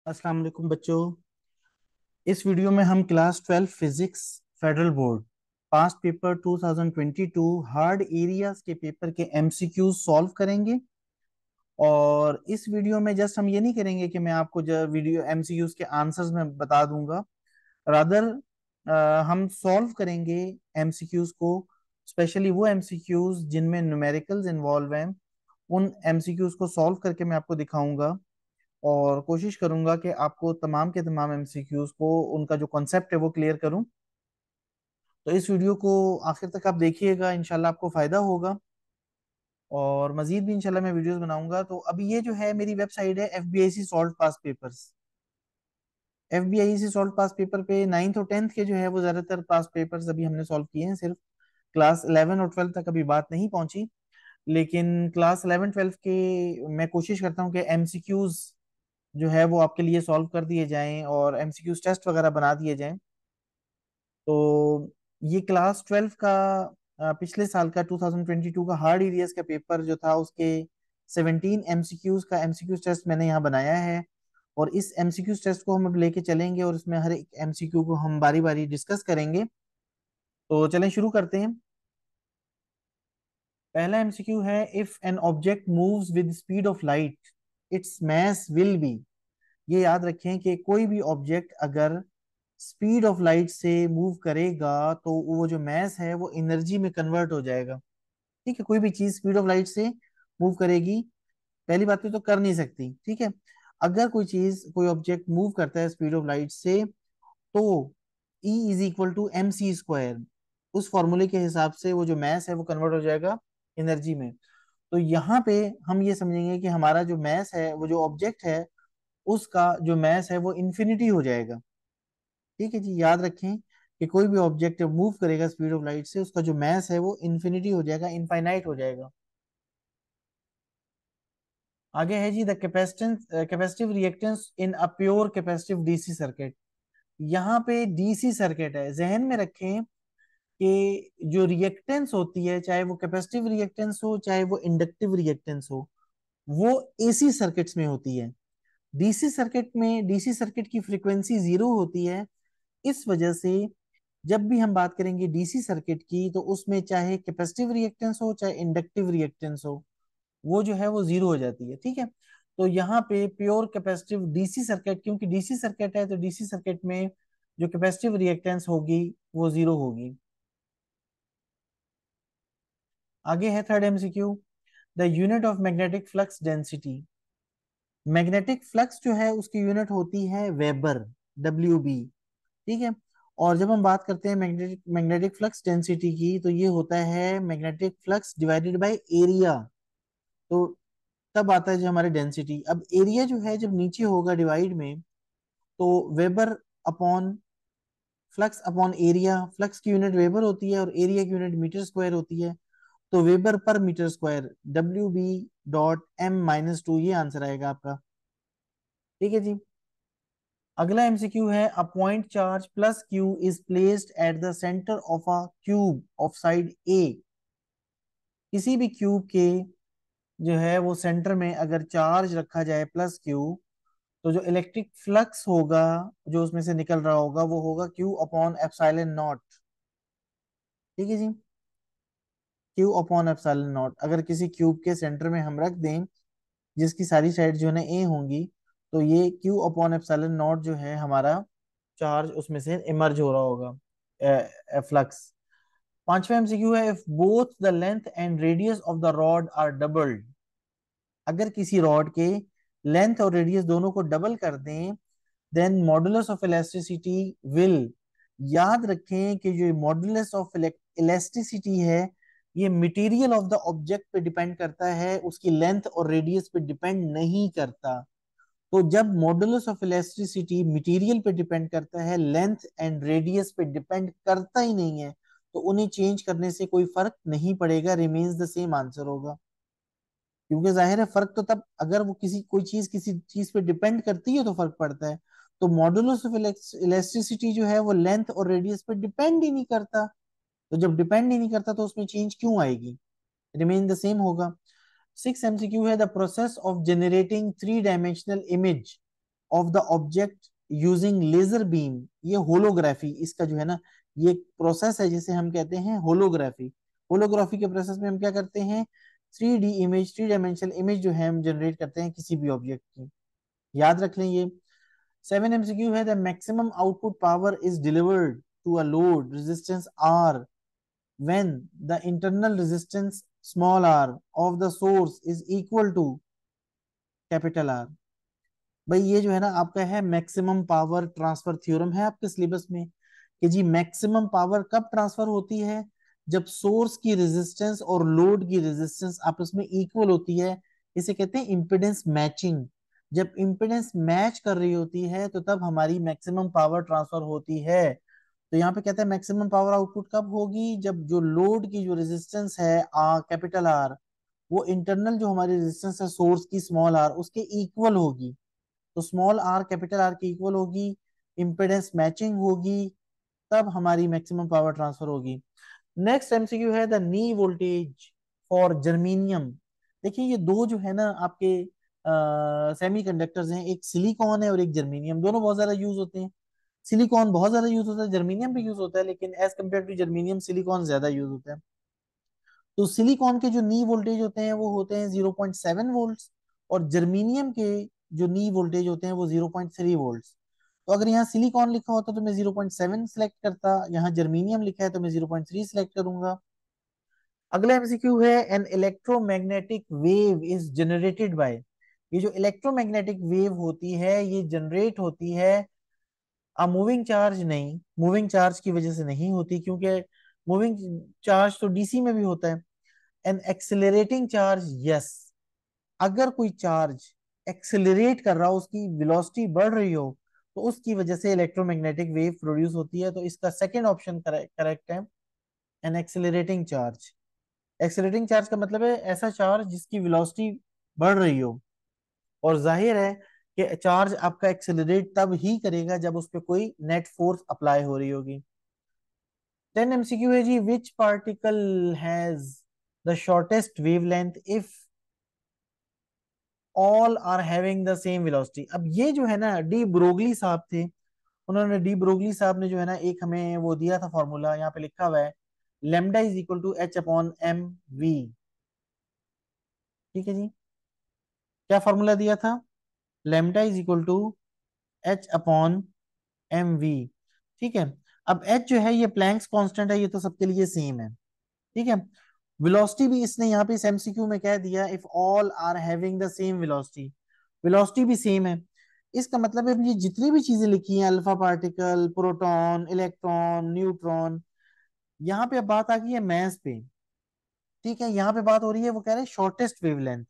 अस्सलाम वालेकुम बच्चों। इस वीडियो में हम class 12 physics federal board past paper 2022 hard areas के पेपर के एमसीक्यूज सॉल्व करेंगे। और इस वीडियो में जस्ट हम ये नहीं करेंगे कि मैं आपको जो वीडियो एमसीक्यूज के आंसर्स में बता दूंगा। रादर हम सॉल्व करेंगे एमसीक्यूज को, स्पेशली वो एमसीक्यूज जिनमें न्यूमेरिकल्स इन्वॉल्व हैं। उन एमसीक्यूज को सॉल्व करके मैं आपको दिखाऊंगा और कोशिश करूंगा कि आपको तमाम के तमाम एमसीक्यूज को उनका जो कॉन्सेप्ट है वो क्लियर करूं। तो इस वीडियो को आखिर तक आप देखिएगा, इंशाल्लाह आपको फायदा होगा। और मजीद भी इंशाल्लाह मैं वीडियोस बनाऊंगा। तो अभी ये जो है मेरी वेबसाइट है FBIC सॉल्व पास पेपर्स। FBIC सॉल्व पास पेपर पे 9th और 10th के जो है वो ज्यादातर पास पेपर्स अभी हमने सॉल्व किए हैं। सिर्फ क्लास 11 और 12 तक अभी बात नहीं पहुंची, लेकिन क्लास 11 12 के मैं कोशिश करता हूँ कि एमसीक्यूज जो है वो आपके लिए सॉल्व कर दिए जाएं और एमसीक्यूज टेस्ट वगैरह बना दिए जाएं। तो ये क्लास 12 का पिछले साल का 2022 का हार्ड एरियाज का पेपर जो था उसके 17 एमसीक्यूज का एमसीक्यूज टेस्ट मैंने यहाँ बनाया है। और इस एमसीक्यूज टेस्ट को हम अब लेके चलेंगे और इसमें हर एक एमसीक्यू को हम बारी बारी डिस्कस करेंगे। तो चलें शुरू करते हैं। पहला एमसीक्यू है, if an object moves with speed of light its mass will be. ये याद रखें कि कोई भी ऑब्जेक्ट अगर स्पीड ऑफ लाइट से मूव करेगा तो वो जो मैस है वो एनर्जी में कन्वर्ट हो जाएगा। ठीक है, कोई भी चीज स्पीड ऑफ लाइट से मूव करेगी, पहली बात तो कर नहीं सकती। ठीक है, अगर कोई चीज कोई ऑब्जेक्ट मूव करता है स्पीड ऑफ लाइट से तो E = mc²। उस फॉर्मूले के हिसाब से वो जो मैस है वो कन्वर्ट हो जाएगा एनर्जी में। तो यहाँ पे हम ये समझेंगे कि हमारा जो मैस है वो जो ऑब्जेक्ट है उसका जो मैस है वो इन्फिनिटी हो जाएगा। ठीक है जी, याद रखें कि कोई भी ऑब्जेक्ट मूव करेगा स्पीड ऑफ लाइट से उसका जो मैस है वो इन्फिनिटी हो जाएगा, इनफाइनाइट हो जाएगा। आगे है जी, the capacitance capacitive reactance in a pure capacitive DC circuit. यहाँ पे डीसी सर्किट है, जहन में रखें कि जो रिएक्टेंस होती है चाहे वो कैपेसिटिव रिएक्टेंस हो चाहे वो इंडक्टिव रिएक्टेंस हो वो एसी सर्किट्स में होती है। डीसी सर्किट में डीसी सर्किट की फ्रीक्वेंसी जीरो होती है। इस वजह से जब भी हम बात करेंगे डीसी सर्किट की तो उसमें चाहे कैपेसिटिव रिएक्टेंस हो चाहे इंडक्टिव रिएक्टेंस हो वो जो है वो जीरो हो जाती है। ठीक है, तो यहाँ पे प्योर कैपेसिटिव डीसी सर्किट, क्योंकि डीसी सर्किट है तो डीसी सर्किट में जो कैपेसिटिव रिएक्टेंस होगी वो जीरो होगी। आगे है third MCQ, the unit of magnetic flux density. Magnetic flux जो है उसकी यूनिट होती है वेबर, WB। ठीक है, और जब हम बात करते हैं मैग्नेटिक मैग्नेटिक फ्लक्स डेंसिटी की तो ये होता है magnetic flux divided by area. तो तब आता है जो हमारे डेंसिटी। अब एरिया जो है जब नीचे होगा डिवाइड में तो weber upon flux upon area, flux की यूनिट वेबर होती है और एरिया की यूनिट मीटर स्क्वायर होती है। तो वेबर पर मीटर स्क्वायर, WB.m-2, ये आंसर आएगा आपका। ठीक है जी। अगला एमसीक्यू है, a point charge plus q is placed at the centre of a cube of side a. किसी भी क्यूब के जो है वो सेंटर में अगर चार्ज रखा जाए प्लस क्यू तो जो इलेक्ट्रिक फ्लक्स होगा जो उसमें से निकल रहा होगा वो होगा Q/ε0। ठीक है जी, Q/ε0 अगर किसी क्यूब के सेंटर में हम रख दें जिसकी सारी साइड जो है ना ए होंगी तो ये Q/ε0 जो है हमारा चार्ज उसमें से इमर्ज हो रहा होगा, फ्लक्स। पांचवा एमसीक्यू है, if both the length and radius of the rod are doubled. अगर किसी रॉड के लेंथ और रेडियस दोनों को डबल कर दें then modulus of elasticity will. याद रखें कि जो मॉडुलस ऑफ इलास्टिसिटी है ये मटेरियल ऑफ द ऑब्जेक्ट पे डिपेंड करता है, उसकी लेंथ और रेडियस पे डिपेंड नहीं करता। तो जब मॉडुलस ऑफ इलास्टिसिटी मटेरियल पे डिपेंड करता है, लेंथ एंड रेडियस पे डिपेंड करता ही नहीं है, तो उन्हें चेंज करने से कोई फर्क नहीं पड़ेगा, रिमेन्स द सेम आंसर होगा। क्योंकि जाहिर है फर्क तो तब अगर वो कोई चीज किसी चीज पे डिपेंड करती है तो फर्क पड़ता है। तो मॉडुलस ऑफ इलास्टिसिटी जो है वो लेंथ और रेडियस पे डिपेंड ही नहीं करता। तो जब डिपेंड ही नहीं करता तो उसमें चेंज क्यों आएगी, रिमेन द सेम होगा। सिक्स एमसीक्यू है, the process of generating three dimensional image of the object using laser beam, ये होलोग्राफी, इसका जो है ना ये प्रोसेस है जिसे हम कहते हैं होलोग्राफी। होलोग्राफी के प्रोसेस में हम क्या करते हैं, 3D इमेज, 3 डायमेंशनल इमेज जो है हम जनरेट करते हैं किसी भी ऑब्जेक्ट की। याद रख लें ये। 7 MCQ है, the maximum output power is delivered to a load resistance R when the internal resistance small r of the source is equal to capital R। भाई ये जो है ना आपका है मैक्सिमम पावर ट्रांसफर थ्योरम है आपके सिलेबस में, कि जी मैक्सिमम पावर कब ट्रांसफर होती है, जब सोर्स की रेजिस्टेंस और लोड की रेजिस्टेंस आपस में इक्वल होती है। इसे कहते हैं इम्पिडेंस मैचिंग। जब इम्पिडेंस मैच कर रही होती है तो तब हमारी मैक्सिमम पावर ट्रांसफर होती है। तो यहाँ पे कहते हैं मैक्सिमम पावर आउटपुट कब होगी, जब जो लोड की जो रेजिस्टेंस है कैपिटल आर, वो इंटरनल जो हमारी रेजिस्टेंस है सोर्स की स्मॉल आर उसके इक्वल होगी। तो स्मॉल आर कैपिटल आर की इक्वल होगी, इम्पिडेंस मैचिंग होगी, तब हमारी मैक्सिमम पावर ट्रांसफर होगी। नेक्स्ट एमसीक्यू है the knee voltage for germanium. देखिए ये दो जो है ना आपके सेमी कंडक्टर्स हैं, एक सिलिकॉन है और एक जर्मीनियम, दोनों बहुत ज्यादा यूज होते हैं। सिलिकॉन बहुत ज्यादा यूज होता है, जर्मीनियम भी यूज होता है, लेकिन as compare to germanium silicon ज्यादा यूज होता है। तो सिलिकॉन के जो नी वोल्टेज होते हैं वो होते हैं 0.7 वोल्ट, और जर्मीनियम के जो नी वोल्टेज होते हैं वो 0.3 वोल्ट। तो अगर यहाँ सिलिकॉन लिखा होता तो मैं 0.7 सिलेक्ट करता, यहाँ जर्मीनियम लिखा है तो मैं 0.3 सिलेक्ट करूंगा। अगला एमसीक्यू है an electromagnetic wave is generated by. ये जो इलेक्ट्रोमैग्नेटिक वेव होती है ये जनरेट होती है मूविंग चार्ज नहीं, मूविंग चार्ज की वजह से नहीं होती, क्योंकि मूविंग चार्ज तो डीसी में भी होता है। एन एक्सेलरेटिंग चार्ज, यस, अगर कोई चार्ज एक्सेलरेट कर रहा हो, उसकी वेलोसिटी बढ़ रही हो, तो उसकी वजह से इलेक्ट्रोमैग्नेटिक वेव प्रोड्यूस होती है। तो इसका सेकंड ऑप्शन करेक्ट है, an accelerating charge. Accelerating charge का मतलब है ऐसा चार्ज जिसकी वेलोसिटी बढ़ रही हो, और जाहिर है कि चार्ज आपका एक्सेलरेट तब ही करेगा जब उस पर कोई नेट फोर्स अप्लाई हो रही होगी। 10 MCQ है जी, which particle has the shortest wavelength if all are having the same velocity. अब ये जो है ना डी ब्रोगली साहब थे, उन्होंने डी ब्रोगली साहब ने जो है ना एक हमें वो दिया था फॉर्मूला, यहाँ पे लिखा हुआ है lambda is equal to H upon M V. ठीक है जी, क्या फॉर्मूला दिया था, lambda is equal to H upon M V. ठीक है, अब एच जो है ये प्लैंक्स कांस्टेंट है, ये तो सबके लिए सेम है। ठीक है, वेलोसिटी भी इसने यहाँ पे इस एमसीक्यू में कह दिया if all are having the same velocity, velocity भी सेम है। इसका मतलब है ये जितनी भी चीजें लिखी हैं, alpha particle, proton, electron, neutron, यहाँ पे अब बात आ गई है मैस पे। ठीक है, यहाँ पे बात हो रही है, वो कह रहे हैं शॉर्टेस्ट वेवलेंथ।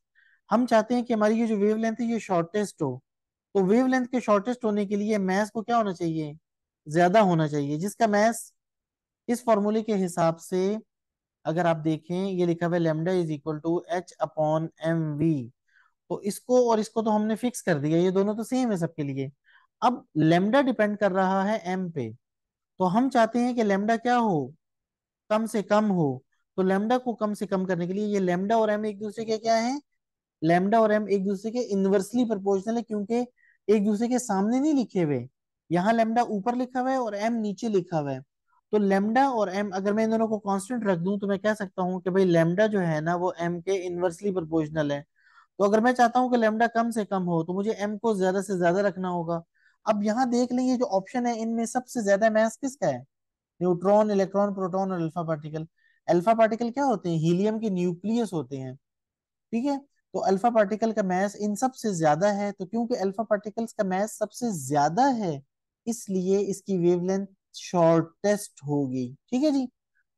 हम चाहते हैं कि हमारी ये जो वेवलेंथ है ये शॉर्टेस्ट हो। तो वेवलेंथ के शॉर्टेस्ट होने के लिए मैस को क्या होना चाहिए, ज्यादा होना चाहिए, जिसका मैस इस फॉर्मूले के हिसाब से अगर आप देखें ये लिखा हुआ है lambda is equal to H upon M V. तो इसको और इसको तो हमने फिक्स कर दिया, ये दोनों तो सेम है सबके लिए। अब लेमडा डिपेंड कर रहा है एम पे, तो हम चाहते हैं कि लेमडा क्या हो, कम से कम हो। तो लेमडा को कम से कम करने के लिए ये लेमडा और एम एक दूसरे के क्या है, लेमडा और एम एक दूसरे के इनवर्सली प्रोपोर्शनल है, क्योंकि एक दूसरे के सामने नहीं लिखे हुए। यहाँ लेमडा ऊपर लिखा हुआ है और एम नीचे लिखा हुआ है। तो लेमडा और एम अगर मैं इन दोनों को कांस्टेंट रख दूं तो मैं कह सकता हूँ कि भाई लेमडा जो है ना वो एम के इनवर्सली प्रोपोर्शनल है। तो अगर मैं चाहता हूँ कि लेमडा कम से कम हो तो मुझे एम को ज्यादा से ज्यादा रखना होगा। अब यहाँ देख लेंगे जो ऑप्शन है इनमें सबसे ज्यादा मास किसका है, न्यूट्रॉन, इलेक्ट्रॉन, प्रोटॉन और अल्फा पार्टिकल। अल्फा पार्टिकल क्या होते हैं, हीलियम के न्यूक्लियस होते हैं। ठीक है, तो अल्फा पार्टिकल का मास इन सबसे ज्यादा है, तो क्योंकि अल्फा पार्टिकल्स का मास सबसे ज्यादा है इसलिए इसकी वेवलेंथ शॉर्टेस्ट होगी। ठीक है जी,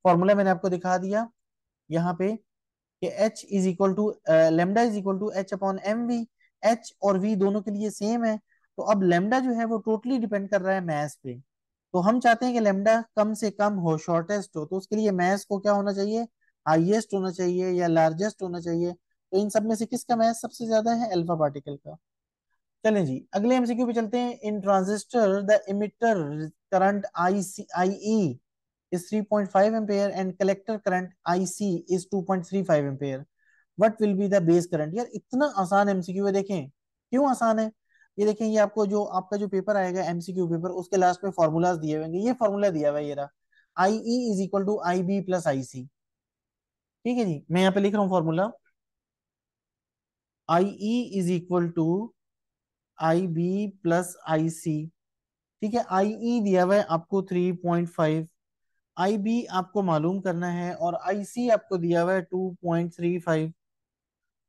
फॉर्मूला मैंने आपको दिखा दिया यहाँ पे कि H is equal to lambda is equal to H upon M V. H और वी दोनों के लिए सेम है। तो अब लेमडा जो है वो टोटली डिपेंड कर रहा है मास पे। तो हम चाहते हैं कि लेमडा कम से कम हो, शॉर्टेस्ट हो, तो उसके लिए मास को क्या होना चाहिए, हाईएस्ट होना चाहिए या लार्जेस्ट होना चाहिए। तो इन सब में से किसका मास सबसे ज्यादा है, अल्फा पार्टिकल का। चलें जी अगले एमसीक्यू पे चलते हैं। In transistor the emitter current IE is 3.5 ampere and collector current IC is 2.35 ampere, what will be the base current. यार इतना आसान एमसीक्यू है, देखें क्यों आसान है। ये देखें, ये आपको जो आपका जो पेपर आएगा एमसीक्यू पेपर, उसके लास्ट में फॉर्मूलाज दिए हुए होंगे। ये फॉर्मूला दिया हुआ है, ये रहा, I E is equal to I B plus I C. ठीक है जी, मैं यहाँ पे लिख रहा हूँ formula, I E is equal to I B plus I C. ठीक है, आई ई दिया हुआ है आपको 3.5, आई बी आपको मालूम करना है, और आई सी आपको दिया हुआ है 2.35।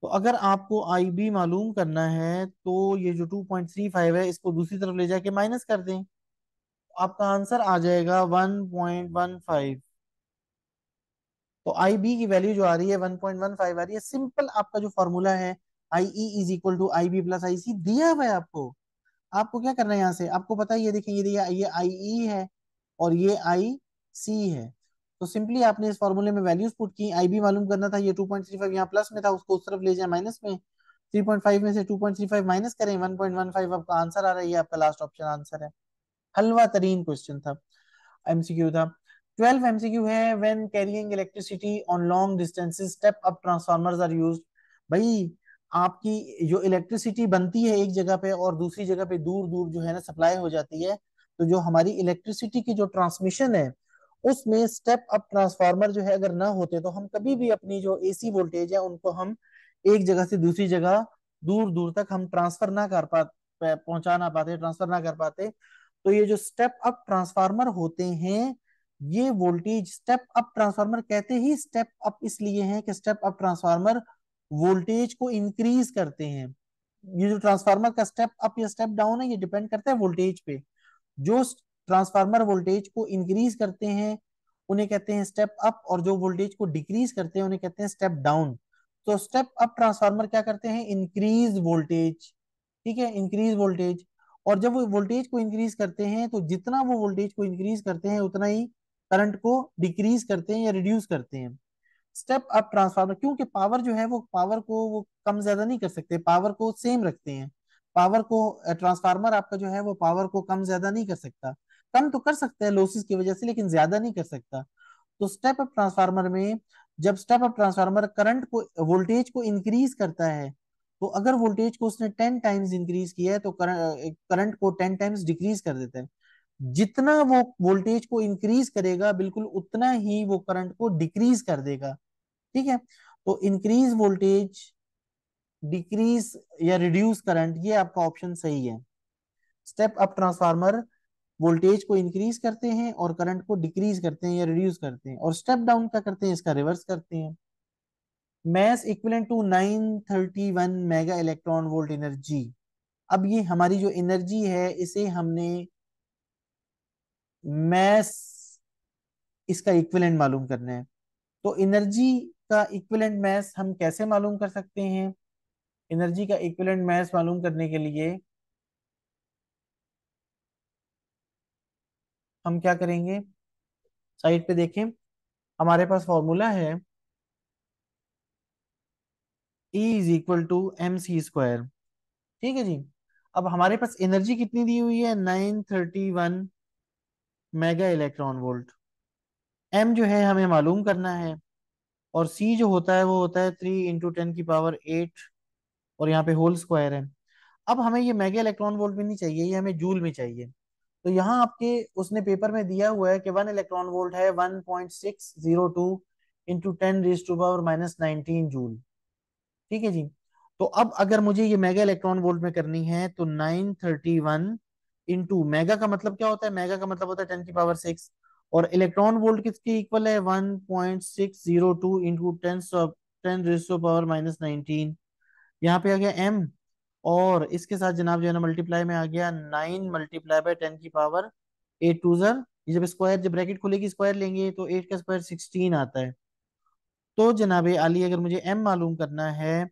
तो अगर आपको आई बी मालूम करना है तो ये जो 2.35 है इसको दूसरी तरफ ले जाके माइनस कर दें, आपका आंसर आ जाएगा 1.15। तो आई बी की वैल्यू जो आ रही है 1.15 आ रही है। सिंपल आपका जो फॉर्मूला है, I E is equal to I B plus I C दिया हुआ है आपको। आपको क्या करना है यहाँ से, आपको पता है, ये देखिए, ये आई ई है और ये आई सी है। तो सिंपली आपने इस फॉर्मूले में वैल्यूज पुट की, आई बी मालूम करना था, ये 2.35 यहाँ प्लस में था, उसको उस तरफ ले जाए माइनस में, 3.5 में से 2.35 माइनस करें, 1.15 आपका आंसर आ रहा है। ये आपका लास्ट ऑप्शन आंसर है। हलवा तरीन क्वेश्चन था, एमसीक्यू था। 12 एमसीक्यू है, when carrying electricity on long distances step up transformers are used. भाई, आपकी जो इलेक्ट्रिसिटी बनती है एक जगह पे और दूसरी जगह पे दूर दूर जो है ना सप्लाई हो जाती है, तो जो हमारी इलेक्ट्रिसिटी की जो ट्रांसमिशन है उसमें स्टेप अप ट्रांसफार्मर जो है अगर ना होते तो हम कभी भी अपनी जो एसी वोल्टेज है उनको हम एक जगह से दूसरी जगह दूर दूर तक हम ट्रांसफर ना कर पा पहुंचा ना पाते, ट्रांसफर ना कर पाते। तो ये जो स्टेप अप ट्रांसफार्मर होते हैं, ये वोल्टेज स्टेप अप ट्रांसफार्मर कहते ही स्टेप अप इसलिए हैं कि स्टेप अप ट्रांसफार्मर वोल्टेज को इंक्रीज करते हैं। ये जो ट्रांसफार्मर का स्टेप अप या स्टेप डाउन है, ये डिपेंड करता है वोल्टेज पे। जो ट्रांसफार्मर वोल्टेज को इंक्रीज करते हैं उन्हें कहते हैं स्टेप अप, और जो वोल्टेज को डिक्रीज करते हैं उन्हें कहते हैं स्टेप डाउन। तो स्टेप अप ट्रांसफार्मर क्या करते हैं, इंक्रीज वोल्टेज। ठीक है, इंक्रीज वोल्टेज। और जब वो वोल्टेज को इंक्रीज करते हैं तो जितना वो वोल्टेज को इंक्रीज करते हैं उतना ही करंट को डिक्रीज करते हैं या रिड्यूस करते हैं। स्टेप अप ट्रांसफार्मर, क्योंकि पावर जो है वो पावर को वो कम ज्यादा नहीं कर सकते, पावर को सेम रखते हैं। पावर को ट्रांसफार्मर आपका जो है वो पावर को कम ज्यादा नहीं कर सकता, कम तो कर सकता है लॉसेस की वजह से, लेकिन ज्यादा नहीं कर सकता। तो स्टेप अप ट्रांसफार्मर में जब स्टेप अप ट्रांसफार्मर करंट को वोल्टेज को इंक्रीज करता है, तो अगर वोल्टेज को उसने 10 टाइम्स इंक्रीज किया है तो करंट को 10 टाइम्स डिक्रीज कर देता है। जितना वो वोल्टेज को इंक्रीज करेगा बिल्कुल उतना ही वो करंट को डिक्रीज कर देगा। ठीक है, तो इंक्रीज वोल्टेज, डिक्रीज या रिड्यूस करंट, ये आपका ऑप्शन सही है। स्टेप अप ट्रांसफार्मर वोल्टेज को इंक्रीज करते हैं और करंट को डिक्रीज करते हैं या रिड्यूस करते हैं, और स्टेप डाउन क्या करते हैं, इसका रिवर्स करते हैं। Mass equivalent to 931 mega electron volt energy. अब ये हमारी जो एनर्जी है इसे हमने मैस, इसका इक्विवेलेंट मालूम करना है। तो एनर्जी का इक्विवेलेंट मैस हम कैसे मालूम कर सकते हैं, एनर्जी का इक्विवेलेंट मैस मालूम करने के लिए हम क्या करेंगे, साइड पे देखें, हमारे पास फॉर्मूला है E is equal to M C square. ठीक है जी, अब हमारे पास एनर्जी कितनी दी हुई है, 931 मेगा इलेक्ट्रॉन वोल्ट। एम जो है हमें मालूम करना है, और सी जो होता है वो होता है 3 × 10⁸ और यहाँ पे होल स्क्वायर है। अब हमें ये मेगा इलेक्ट्रॉन वोल्ट में नहीं चाहिए, ये हमें जूल में चाहिए। तो यहाँ आपके उसने पेपर में दिया हुआ है कि 1 इलेक्ट्रॉन वोल्ट है 1.602 × 10⁻⁻19 जूल। ठीक है जी, तो अब अगर मुझे ये मेगा इलेक्ट्रॉन वोल्ट में करनी है तो 931 इंटू, मेगा का मतलब क्या होता है, मेगा का मतलब होता है 10⁶, और इलेक्ट्रॉन वोल्ट किसके इक्वल है, 1.602 × 10⁻⁻19। यहाँ पे आ गया एम, और इसके साथ जनाब जो है ना मल्टीप्लाई में आ गया 9 मल्टीप्लाई बाय 10⁸ 8 टू जर, ये जब स्क्वायर, जब ब्रैकेट खुलेगी स्क्वायर लेंगे तो 8 का स्क्वायर 16 आता है। तो जनाब आली अगर मुझे एम मालूम करना है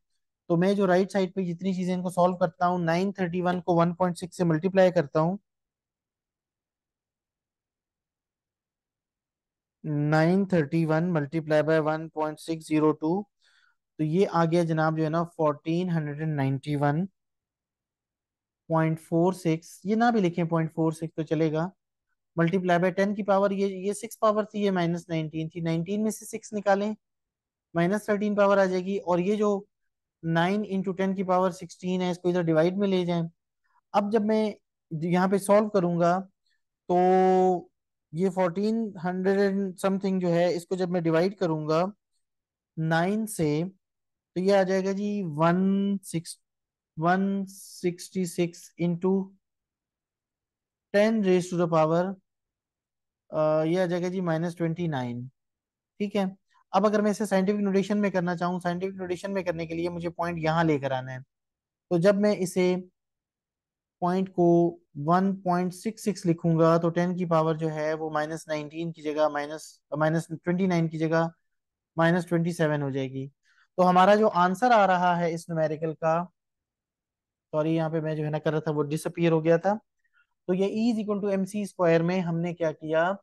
तो मैं जो राइट साइड पे जितनी चीजें इनको सॉल्व करता हूँ, 931 को 1.6 से मल्टीप्लाई करता हूँ, 931 मल्टीप्लाई बाय 1.602, तो ये आ गया जनाब जो है ना 1491.46, ये ना भी लिखें 0.46 तो चलेगा, मल्टीप्लाई बाय 10 की पावर, ये 6 पावर थी, ये -19 थी, 19 में से 6 निकालें, -13 पावर आ जाएगी, और ये जो 9 × 10⁻16 है इसको इधर डिवाइड में ले जाएं। अब जब मैं यहाँ पे सॉल्व करूंगा तो ये 1400 समथिंग जो है, इसको जब मैं डिवाइड करूंगा 9 से, तो ये आ जाएगा जी 166 into 10 raise to the power, ये आ जाएगा जी -29। ठीक है। अब अगर मैं इसे साइंटिफिक नोटेशन में करना चाहूँ, साइंटिफिक नोटेशन में करने के लिए मुझे पॉइंट यहाँ लेकर आना है। तो जब मैं इसे पॉइंट को 1.66 लिखूंगा तो 10 की पावर जो है वो -19 की जगह -29 की जगह -27 हो जाएगी। तो हमारा जो आंसर आ रहा है इस न्यूमेरिकल का, सॉरी यहाँ पे मैं जो है ना कर रहा था वो डिसअपियर हो गया था। तो ये E is equal to M C square में हमने क्या किया,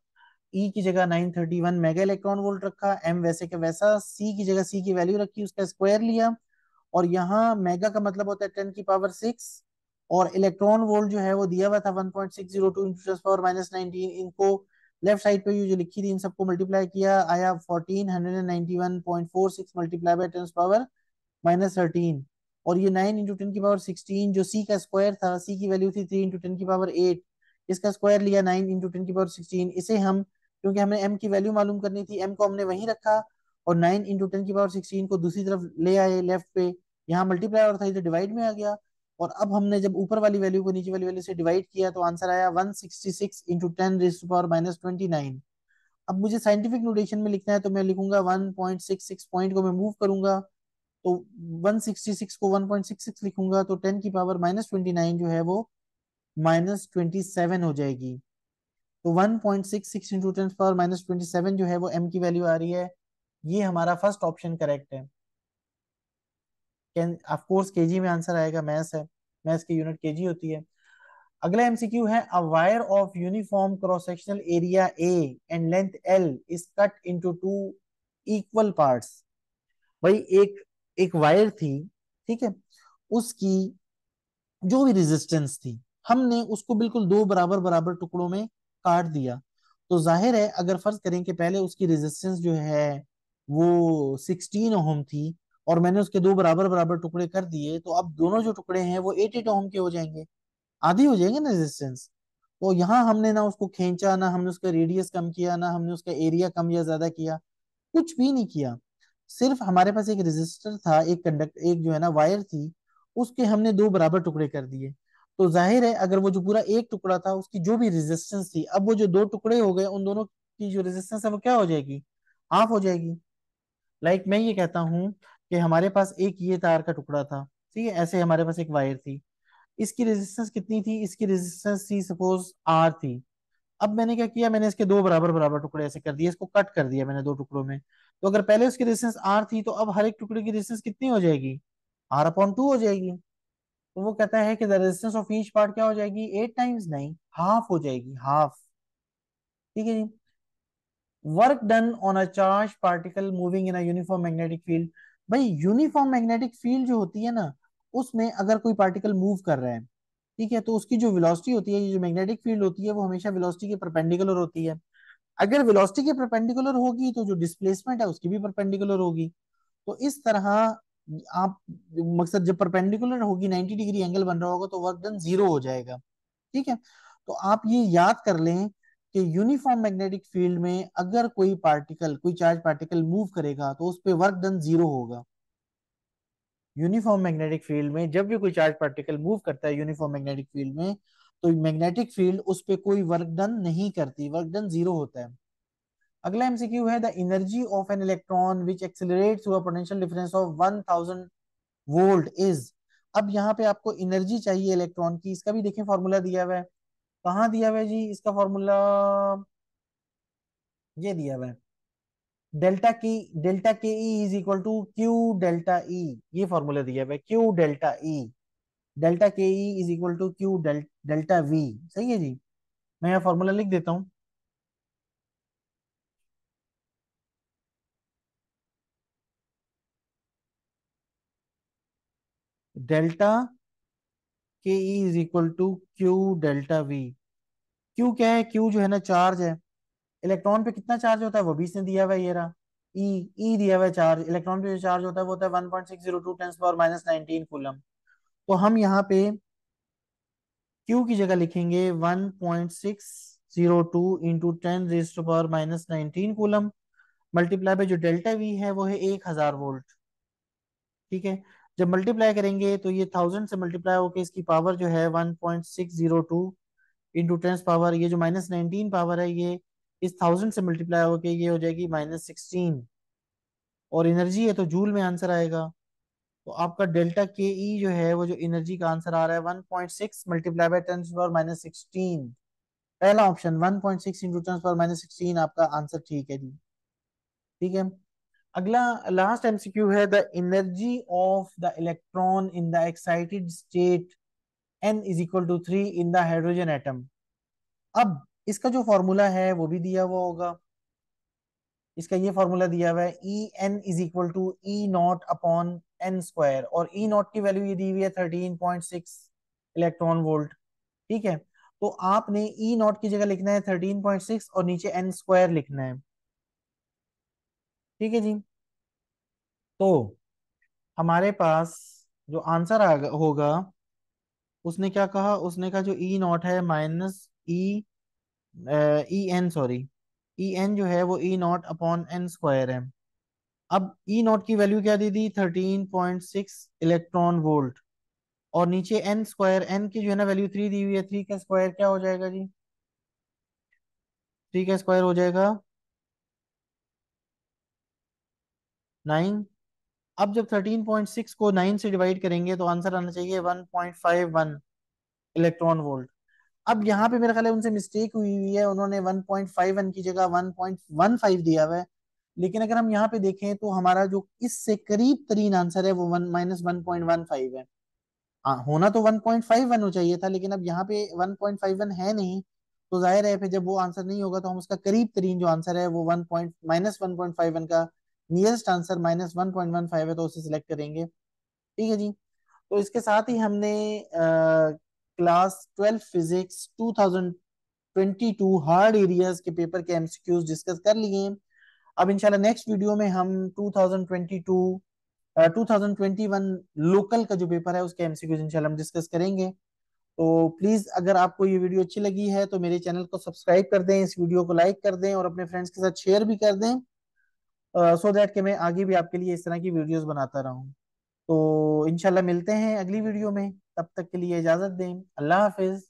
E की जगह 931 मेगा इलेक्ट्रॉन वोल्ट रखा, M वैसे के वैसा, C की जगह C की वैल्यू रखी, उसका स्क्वायर लिया। और यहाँ मेगा का मतलब होता है 10 की पावर 6, और इलेक्ट्रॉन वोल्ट जो है वो दिया हुआ था 1.602 इंटू 10 पावर -19। इनको लेफ्ट साइड पे ये जो लिखी थी इन सबको मल्टीप्लाई किया, आया 1491.46 मल्टीप्लाई बाय 10 पावर -13। और ये 9 इंटू 10 की पावर 16 जो सी का स्क्वायर था, सी की वैल्यू थी 3 इंटू 10 की पावर 8, इसका स्क्वायर लिया 9 इंटू 10 की पावर 16। इसे हम, क्योंकि हमें एम की वैल्यू मालूम करनी थी, एम को हमने वहीं रखा, और 9 इंटू 10 की पावर 16 को दूसरी तरफ ले आए लेफ्ट पे, यहाँ मल्टीप्लाई और था इधर डिवाइड में आ गया। और अब हमने जब ऊपर वाली वैल्यू को नीचे वाली वैल्यू से डिवाइड किया तो आंसर आया 166 इंटू 10 रेज टू पावर -29। अब मुझे साइंटिफिक नोटेशन में लिखना है तो मैं लिखूंगा 1.66, पॉइंट को मैं मूव करूंगा तो 166 को 1.66 लिखूंगा तो 10 की पावर -29 जो है वो -27 हो जाएगी। तो 1.66 इंटू 10 पावर -27 जो है वो एम की वैल्यू आ रही है। ये हमारा फर्स्ट ऑप्शन करेक्ट है। कैन ऑफ कोर्स केजी में आंसर आएगा, मैथ्स है, मैथ्स की यूनिट केजी होती है। अगला एमसीक्यू है, a wire of uniform cross sectional area A and length L is cut into two equal parts. भाई एक एक वायर थी, ठीक है, उसकी जो भी रेजिस्टेंस थी, हमने उसको बिल्कुल दो बराबर बराबर टुकड़ों में काट दिया। तो जाहिर है अगर फर्ज करें कि पहले उसकी रेजिस्टेंस जो है वो 16 ओम थी, और मैंने उसके दो बराबर बराबर टुकड़े कर दिए, तो अब दोनों जो टुकड़े हैं वो 8 8 ओम के हो जाएंगे, आधी हो जाएंगे ना रेजिस्टेंस। तो यहाँ हमने ना उसको खींचा, ना हमने उसका रेडियस कम किया, ना हमने उसका एरिया कम या ज्यादा किया, कुछ भी नहीं किया। सिर्फ हमारे पास एक रेजिस्टर था, एक कंडक्ट, एक जो है ना वायर थी, उसके हमने दो बराबर टुकड़े कर दिए। तो जाहिर है अगर वो जो पूरा एक टुकड़ा था उसकी जो भी रेजिस्टेंस थी, अब वो जो दो टुकड़े हो गए उन दोनों की जो रेजिस्टेंस है वो क्या हो जाएगी, हाफ हो जाएगी। लाइक मैं ये कहता हूँ कि हमारे पास एक ये तार का टुकड़ा था, ठीक है, ऐसे हमारे पास एक वायर थी, इसकी रेजिस्टेंस कितनी थी, इसकी रेजिस्टेंस थी सपोज आर थी। अब मैंने क्या किया, मैंने इसके दो बराबर बराबर टुकड़े ऐसे कर दिए, इसको कट कर दिया मैंने दो टुकड़ों में। तो अगर पहले उसकी रेजिस्टेंस आर थी तो अब हर एक टुकड़े की रेजिस्टेंस कितनी हो जाएगी, R/2 हो जाएगी। तो वो कहता है कि the resistance of each part क्या हो जाएगी, 8 टाइम्स नहीं, हाफ हो जाएगी, हाफ। ठीक है जी। Work done on a charge particle moving in a uniform magnetic field. भाई यूनिफॉर्म मैग्नेटिक फील्ड जो होती है ना, उसमें अगर कोई पार्टिकल मूव कर रहा है, ठीक है, तो उसकी जो वेलोसिटी होती है, ये जो मैग्नेटिक फील्ड होती है वो हमेशा वेलोसिटी के परपेंडिकुलर होती है। अगर वेलोसिटी के परपेंडिकुलर होगी तो जो डिस्प्लेसमेंट है उसकी भी परपेंडिकुलर होगी। तो इस तरह आप, मकसद जब परपेंडिकुलर होगी, 90 डिग्री एंगल बन रहा होगा तो वर्क डन जीरो हो जाएगा। ठीक है। तो आप ये याद कर लें कि यूनिफॉर्म मैग्नेटिक फील्ड में अगर कोई पार्टिकल, कोई चार्ज पार्टिकल मूव करेगा तो उस पे वर्क डन जीरो होगा। यूनिफॉर्म मैग्नेटिक फील्ड में जब भी कोई चार्ज पार्टिकल मूव करता है यूनिफॉर्म मैग्नेटिक फील्ड में, तो मैग्नेटिक फील्ड उस पे कोई वर्क डन नहीं करती, वर्क डन जीरो होता है। अगला एमसीक्यू है, the energy of an electron which accelerates through a potential difference of 1000 volt is. अब यहाँ पे आपको एनर्जी चाहिए इलेक्ट्रॉन की, इसका भी देखें फॉर्मूला दिया हुआ है। कहाँ दिया हुआ है जी इसका फॉर्मूला, ये दिया हुआ है, delta K E is equal to Q delta E. ये फॉर्मूला दिया हुआ है, Q delta E, delta K E is equal to Q delta V. सही है जी। मैं यहाँ फॉर्मूला लिख देता हूँ, delta K E is equal to Q delta V. Q क्या है, क्यू जो है ना चार्ज है, इलेक्ट्रॉन पे कितना चार्ज होता है वो भी इसने दिया हुआ है, ये रहा ई, ई दिया हुआ है चार्ज, इलेक्ट्रॉन पे जो चार्ज होता है वो होता है 1.602 टेंस पावर -19 कूलम। तो हम यहाँ पे क्यू की जगह लिखेंगे 1.602 into 10 raised to power -19 coulomb, multiply by जो डेल्टा वी है वो है 1000 वोल्ट। ठीक है। जब मल्टीप्लाई करेंगे तो ये 1000 से मल्टीप्लाई होकर इसकी पावर जो है 1.602 इंटू 10 पावर, ये जो -19 पावर है ये इस 1000 से मल्टीप्लाई होकर ये हो जाएगी -16, और एनर्जी है तो जूल में आंसर आएगा। तो आपका डेल्टा के ई जो है वो जो एनर्जी का आंसर आ रहा है 1.6 multiply by 10 to the power -16। पहला option 1.6 into 10 to the power -16 आपका आंसर ठीक है जी। ठीक है। अगला लास्ट एमसीक्यू है the energy of the electron in the excited state n = 3 in the hydrogen atom. अब इसका जो फॉर्मूला है वो भी दिया हुआ होगा। इसका ये फॉर्मूला दिया हुआ है En = E0/n², और E0 की वैल्यू ये दी हुई है 13.6 इलेक्ट्रॉन वोल्ट। ठीक है। तो आपने E0 की जगह लिखना है 13.6 और नीचे n² लिखना है। ठीक है जी। तो हमारे पास जो आंसर होगा, उसने क्या कहा, उसने कहा जो E0 है -E EN, सॉरी, EN जो है वो E0/n² है। अब E0 की वैल्यू क्या दी दी, 13.6 इलेक्ट्रॉन वोल्ट, और नीचे n², n की जो है ना वैल्यू 3 दी हुई है, 3 का स्क्वायर क्या हो जाएगा जी, 3 का स्क्वायर हो जाएगा 9। अब जब 13.6 को 9 से डिवाइड करेंगे तो आंसर आना चाहिए 1.51 इलेक्ट्रॉन वोल्ट। अब यहाँ पे मेरा ख्याल है उनसे मिस्टेक हुई हुई है, उन्होंने 1.51 की जगह 1.15 दिया हुआ है। लेकिन अगर हम यहाँ पे देखें तो हमारा जो इससे करीब तरीन आंसर है वो -1.15 है। होना तो 1.51 हो चाहिए था, लेकिन अब यहाँ पे 1.51 है नहीं, तो जाहिर है फिर जब वो आंसर नहीं होगा तो हम उसका करीब तरीन जो आंसर है वो -1.51 का नियरेस्ट आंसर -1.15 है, तो उसे सिलेक्ट करेंगे। ठीक है जी। तो इसके साथ ही हमने क्लास 12 फिजिक्स 2022 हार्ड एरियाज के पेपर के एमसीक्यूज डिस्कस कर लिए हैं। अब इंशाल्लाह नेक्स्ट वीडियो में हम 2022 2021 लोकल का जो पेपर है उसके एमसीक्यूज इंशाल्लाह हम डिस्कस करेंगे। तो प्लीज अगर आपको ये वीडियो अच्छी लगी है तो मेरे चैनल को सब्सक्राइब कर दें, इस वीडियो को लाइक कर दें और अपने फ्रेंड्स के साथ शेयर भी कर दें, सो दैट कि मैं आगे भी आपके लिए इस तरह की वीडियोस बनाता रहूं। तो इंशाल्लाह मिलते हैं अगली वीडियो में, तब तक के लिए इजाजत दें, अल्लाह हाफिज।